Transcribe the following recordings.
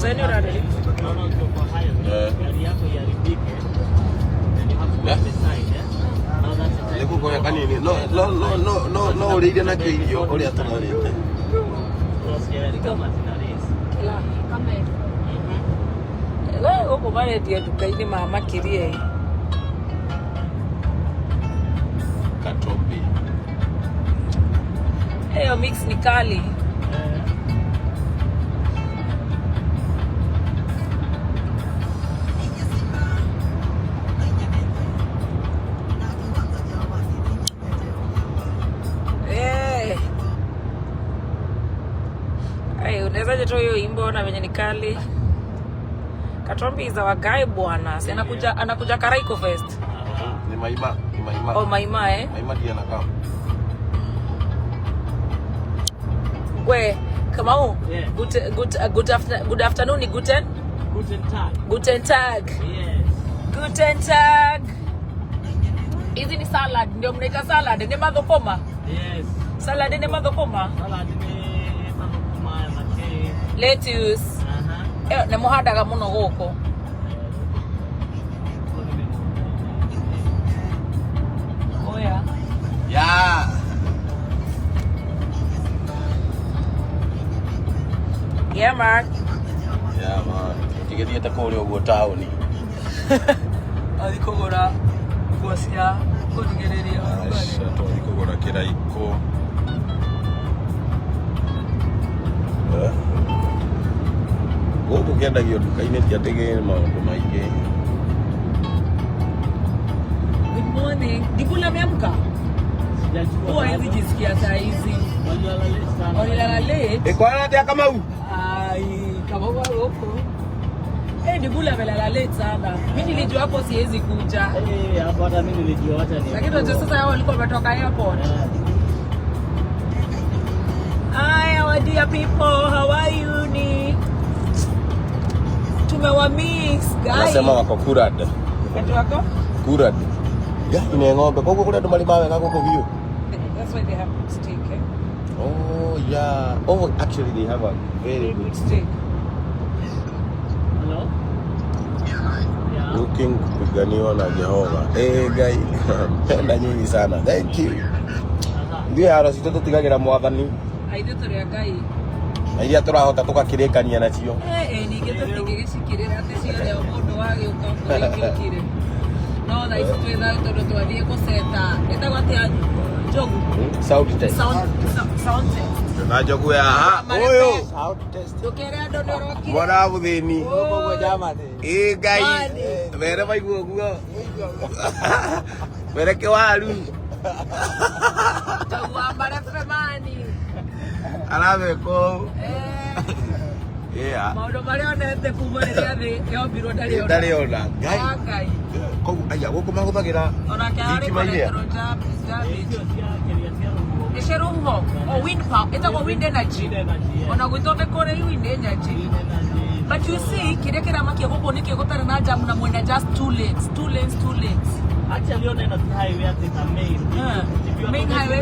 Sasa urare. Gari yako iharibike. Lego kwa kanini? No ulidia na kiyo uli atunarite. Kama leo huko pale ndio tukaini mama kirie. Katombi. Hiyo mix ni kali. Unawezaje tu hiyo imbo na venye ni kali? Katombi za wagai bwana. Si anakuja Karaiko Fest. Ni Maima. Oh Maima Maima dia nakam. We, Kamau. Yeah. Good afternoon, Guten Tag. Guten Tag. Yes. Guten Tag. Hizi ni salad, ndio mnaita salad, ni madhokoma? Yes. Salad ni madhokoma? Salad ni madhokoma ya mate. Lettuce. Ne muhandaga muno guko. Oya. Yeah. Yeah, Mark. Yeah, man. Tigethie ta kuri uguo tauni. Alikogora kuasia kutigeriria urugari. Shato alikogora Kiraiko. Guku kendagio duka-ini tiatege maundu maingi. Good morning. Dibula ameamka? Huwa hizi jisikia saa hizi. Walilala late. Kwa nini tia Kamau? Ai, Kamau huko. Dibula amelala late sana. Mimi nilijua hapo siwezi kuja. Hapo hata mimi nilijua hata ni. Lakini ndio sasa hao walikuwa wametoka airport. Hi, our dear people. How are you? Tumewamiss guys. Anasema wako Kurad. Watu wako? Kurad. Ni ng'ombe. Kwa hiyo kuna ndo malimawe kako view. That's why they have steak. Oh yeah. Oh, actually they have a very good steak. Hello? Yeah. Looking kupiganiwa na Jehova. Guy. Penda nyinyi sana. Thank you. Ndio haro sitoto tigagira mwathani. Aithe turi agai. Airia turahota tukakirikania nacio. Ningĩ tũtingĩgĩcikĩrĩra atĩ ciothe mũndũ wagĩũka kũrĩkĩrĩkĩre. No tha ici twĩtha tondũ twathiĩ gũceta. Ĩtagwo atĩa njogu? Sound test. Sound test. Na njogu ya ũyũ. Sound test. Tukere andũ ndorokire. Mwana mũthĩni. Ũguo jamani. Ngai. Mere maigua ũguo. Mere kĩwaru. Njogu wa Barefemani. Arabeko. Yeah. Maũndũ marĩa onete kuma rĩrĩa thĩ yombirwo ndariona. Ndariona. Ngai. Koguo aya gũkũ mahũthagĩra thitima iria. Ĩcerũho. Wind power. Ĩtagwo wind energy. Ona gwĩthondekwo rĩ wind energy. But you see, kĩrĩa kĩramakia gũkũ nĩkĩo gũtarĩ na jam na mwena just two lanes. Actually on the highway at the main highway.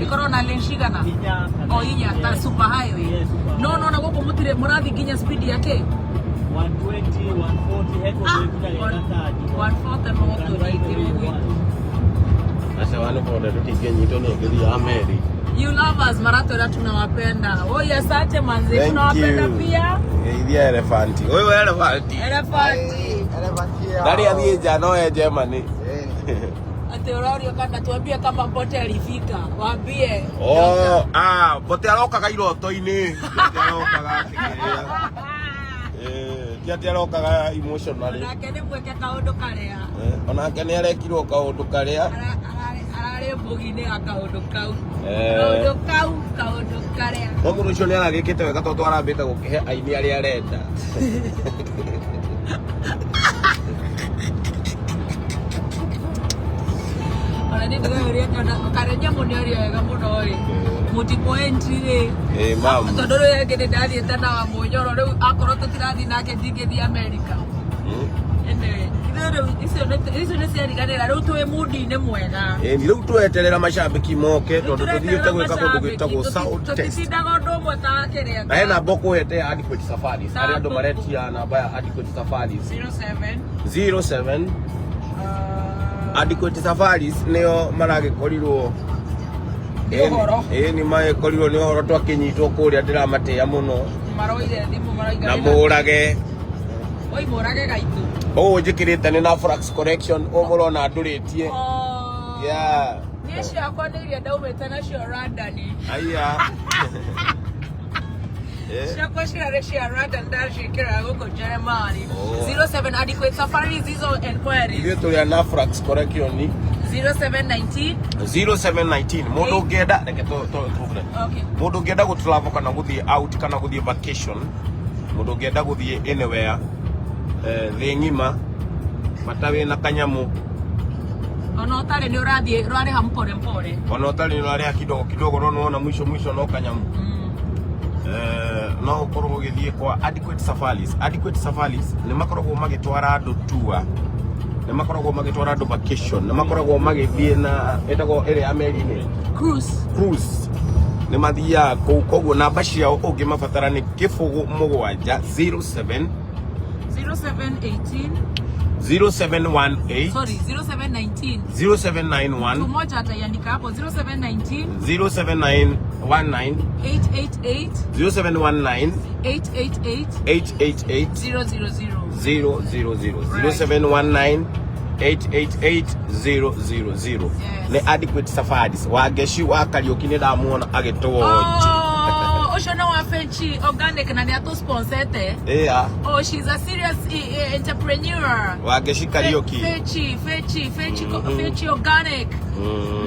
Ikorwo na lane cigana? Inya, ta super highway. No, na gũkũ mũtire mũrathi nginya speed yake 120, 140 head over 140 moto hivi. Sasa wale kwa tutige nyito ni ngiri ya Mary. You lovers marato tunawapenda. Oh asante manzi tunawapenda pia. Idia elefanti. Wewe elefanti. Elefanti. Ndari athie jano Germany. Ate orario kana tuambie kama Bote alifika. Waambie. Bote arokaga iroto-ini. Bote arokaga kigeria. Tiati arokaga emotionally. Onake ni mweke kaundu karia. Onake ni arekirwo kaundu karia. Arare mbugine akaundu kau. Kaundu karia. Mundu ucio ni aragikite wega tondu arambite gukihe aini aria arenda. Karenya mundi ari wega muno ri mutiko entry ri mam tondu ri ngene ndathi tena wa munyoro riu akorwo tutirathi nake ndingithi America ene icio nä ciariganä rä u twä mundi-inä mwega ni rä u tweterera macambäki moke tondå tå thiä te gwä ka kå ndå gwä tagwo tutitindaga å ndå ũmwe ta kä na hena mbokå hete ya Adequate Safaris arä andå maretia namba ya Adequate Safaris 07 Adequate Safaris nĩo maragĩkorirwo nĩ magĩkorirwo nĩ ũhoro twakĩnyitwo kũrĩa ndĩramatĩa mũno na mũrage gaitũ ũũ njĩkĩrĩte nĩ na Flax Collection ũũ mũrona ndũrĩtie niĩ ciakwa nĩ iria ndaumĩte nacio Randani aya ciakwa cirarĩ cia Randani ndaciĩkĩra gũkũ Jeremani 07 Adequate Safaris hizo enquiries ithuĩ tũrĩ na Flax Collection 0719 mũndũ ũngĩenda reke mũndũ ũngĩenda gũtravel kana gũthiĩ out kana gũthiĩ vacation mũndũ ũngĩenda gũthiĩ anywhere thĩ ng'ima bata wĩna kanyamũ ona ũtarĩ nĩ ũrathiĩ ũrarĩha mpore ona ũtarĩ nĩ ũrarĩha kidogo no nĩwona mwisho no kanyamũ no ũkorwo ũgĩthiĩ kwa Adequate Safaris nĩ makoragwo magĩtwara andũ tour nĩ makoragwo magĩtwara andũ vacation nĩ makoragwo magĩthiĩ na ĩtagwo ĩrĩa Amerinĩ cruise nĩ mathiaga kũu koguo namba ciao ũngĩmabatara nĩ 0718 0718 sorry 0719 0791 mmoja ataiandika hapo 0719 0719 888 0719 888 000 0719 888 nĩ Adequate Safaris wangeci wa Kariuki nĩ ndamuona agĩtwoja Ocean wa Fechi organic na nĩ atusponsete she's a serious entrepreneur wangeci Kariuki Fechi organic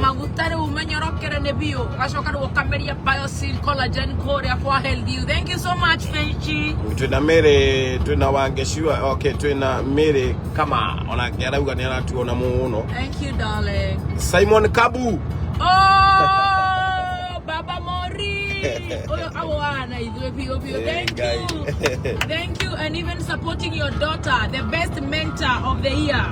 magutare umenyorokere nĩ bio gacoka gukameria biosil collagen core for health you. Thank you so much Fechi. twina wangeci twina Mary kama ona ngiarauga nĩ aratuona muno. Thank you darling. Simon Kabu Baba Mori thank you and even supporting your daughter, the best mentor of the year.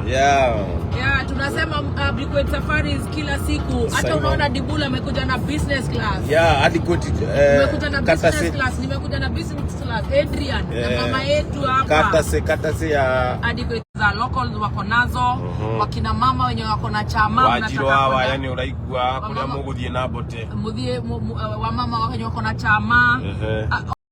Tunasema Adequate Safaris kila siku hata unaona Dibula amekuja na business class Adequate nimekuja na business class nimekuja na business class Adrian na mama yetu hapa katase ya Adequate za locals wako nazo wakina mama wenye wako na chama wajiro hawa yani uraigua kuria muguthie na bote muthie wa mama wenye wako na chama